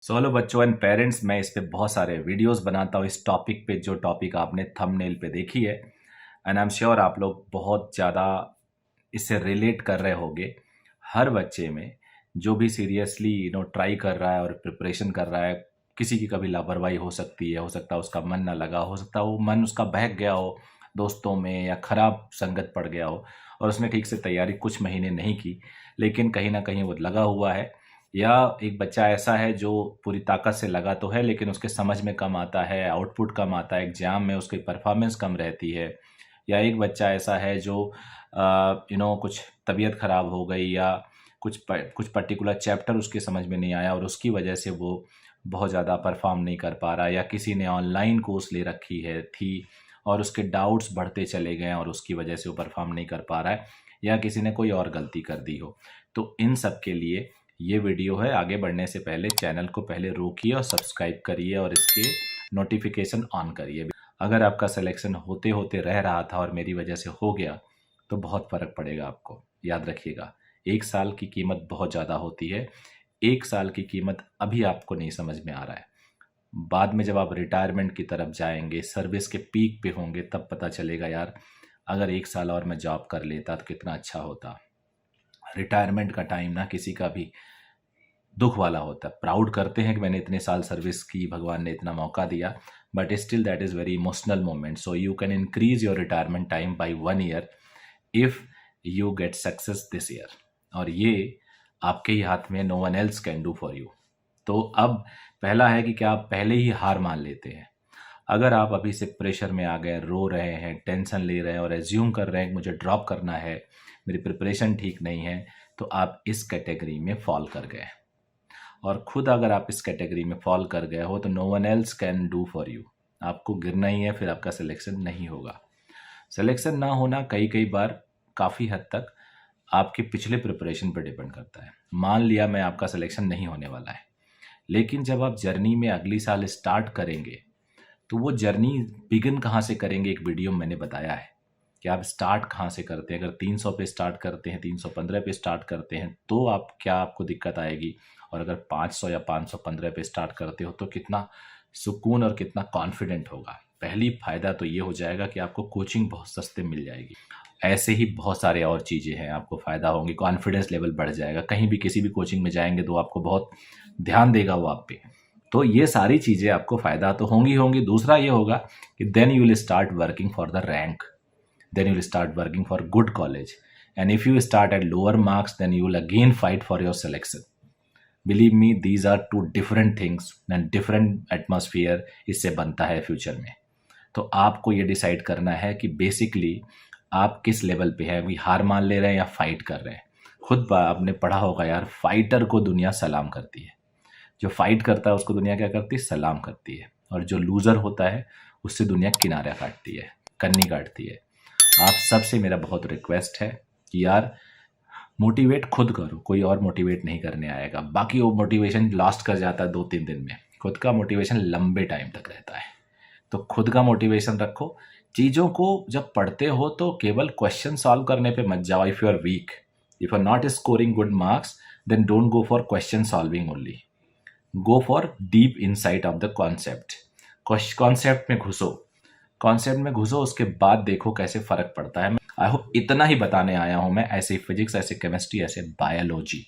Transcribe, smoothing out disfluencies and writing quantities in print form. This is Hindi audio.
सो हेलो बच्चों एंड पेरेंट्स, मैं इस पे बहुत सारे वीडियोस बनाता हूँ इस टॉपिक पे, जो टॉपिक आपने थंबनेल पे देखी है। एंड आई एम श्योर आप लोग बहुत ज़्यादा इससे रिलेट कर रहे होंगे। हर बच्चे में जो भी सीरियसली ट्राई कर रहा है और प्रिपरेशन कर रहा है, किसी की कभी लापरवाही हो सकती है, हो सकता है उसका मन ना लगा, हो सकता है वो मन उसका बहक गया हो दोस्तों में, या ख़राब संगत पड़ गया हो और उसने ठीक से तैयारी कुछ महीने नहीं की, लेकिन कहीं ना कहीं वो लगा हुआ है। या एक बच्चा ऐसा है जो पूरी ताकत से लगा तो है, लेकिन उसके समझ में कम आता है, आउटपुट कम आता है, एग्जाम में उसकी परफॉर्मेंस कम रहती है। या एक बच्चा ऐसा है जो कुछ तबीयत ख़राब हो गई, या कुछ पर्टिकुलर चैप्टर उसके समझ में नहीं आया और उसकी वजह से वो बहुत ज़्यादा परफॉर्म नहीं कर पा रहा, या किसी ने ऑनलाइन कोर्स ले रखी है थी और उसके डाउट्स बढ़ते चले गए और उसकी वजह से वो परफॉर्म नहीं कर पा रहा है, या किसी ने कोई और गलती कर दी हो। तो इन सब के लिए ये वीडियो है। आगे बढ़ने से पहले चैनल को पहले रोकिए और सब्सक्राइब करिए और इसके नोटिफिकेशन ऑन करिए। अगर आपका सिलेक्शन होते होते रह रहा था और मेरी वजह से हो गया तो बहुत फ़र्क पड़ेगा आपको। याद रखिएगा, 1 साल की कीमत बहुत ज़्यादा होती है। 1 साल की कीमत अभी आपको नहीं समझ में आ रहा है, बाद में जब आप रिटायरमेंट की तरफ जाएंगे, सर्विस के पीक पे होंगे, तब पता चलेगा यार, अगर 1 साल और मैं जॉब कर लेता तो कितना अच्छा होता। रिटायरमेंट का टाइम ना किसी का भी दुख वाला होता है। प्राउड करते हैं कि मैंने इतने साल सर्विस की, भगवान ने इतना मौका दिया, but still that is very emotional moment. So you can increase your retirement time by 1 year if you get success this year. और ये आपके ही हाथ में, no one else can do for you. तो अब पहला है कि क्या आप पहले ही हार मान लेते हैं? अगर आप अभी से प्रेशर में आ गए, रो रहे हैं, टेंशन ले रहे हैं और एज्यूम कर रहे हैं कि मुझे ड्रॉप करना है, मेरी प्रिपरेशन ठीक नहीं है, तो आप इस कैटेगरी में फॉल कर गए। और खुद अगर आप इस कैटेगरी में फॉल कर गए हो तो no one else can do for you. आपको गिरना ही है, फिर आपका सिलेक्शन नहीं होगा। सिलेक्शन ना होना कई कई बार काफ़ी हद तक आपके पिछले प्रिपरेशन पर डिपेंड करता है। मान लिया मैं आपका सिलेक्शन नहीं होने वाला है, लेकिन जब आप जर्नी में अगली साल स्टार्ट करेंगे तो वो जर्नी बिगिन कहाँ से करेंगे, एक वीडियो में मैंने बताया है कि आप स्टार्ट कहाँ से करते हैं। अगर 300 पे स्टार्ट करते हैं, 315 पे स्टार्ट करते हैं, तो आपको दिक्कत आएगी। और अगर 500 या 515 पे स्टार्ट करते हो तो कितना सुकून और कितना कॉन्फिडेंट होगा। पहली फ़ायदा तो ये हो जाएगा कि आपको कोचिंग बहुत सस्ते मिल जाएगी। ऐसे ही बहुत सारे और चीज़ें हैं, आपको फ़ायदा होंगी, कॉन्फिडेंस लेवल बढ़ जाएगा। कहीं भी किसी भी कोचिंग में जाएंगे तो आपको बहुत ध्यान देगा वो आप पे। तो ये सारी चीज़ें आपको फ़ायदा तो होंगी होंगी। दूसरा ये होगा कि then you will start working for the rank, then you will start working for good college, and if you start at lower marks then you will again fight for your selection. Believe me, these are two different things and different atmosphere इससे बनता है फ्यूचर में। तो आपको ये डिसाइड करना है कि बेसिकली आप किस लेवल पे है, अभी हार मान ले रहे हैं या फाइट कर रहे हैं। खुद आपने पढ़ा होगा यार, फाइटर को दुनिया सलाम करती है। जो फाइट करता है उसको दुनिया क्या करती है? सलाम करती है। और जो लूज़र होता है उससे दुनिया किनारा काटती है, कन्नी काटती है। आप सबसे मेरा बहुत रिक्वेस्ट है कि यार मोटिवेट खुद करो, कोई और मोटिवेट नहीं करने आएगा। बाकी वो मोटिवेशन लास्ट कर जाता है 2-3 दिन में, खुद का मोटिवेशन लंबे टाइम तक रहता है। तो खुद का मोटिवेशन रखो। चीज़ों को जब पढ़ते हो तो केवल क्वेश्चन सॉल्व करने पे मत जाओ। If you are weak, if you are not scoring good marks, then don't go for question solving only, go for deep insight of the concept. Concept में घुसो, कॉन्सेप्ट में घुसो, उसके बाद देखो कैसे फ़र्क पड़ता है। आई होप इतना ही बताने आया हूँ मैं। ऐसे फिजिक्स, ऐसे केमिस्ट्री, ऐसे बायोलॉजी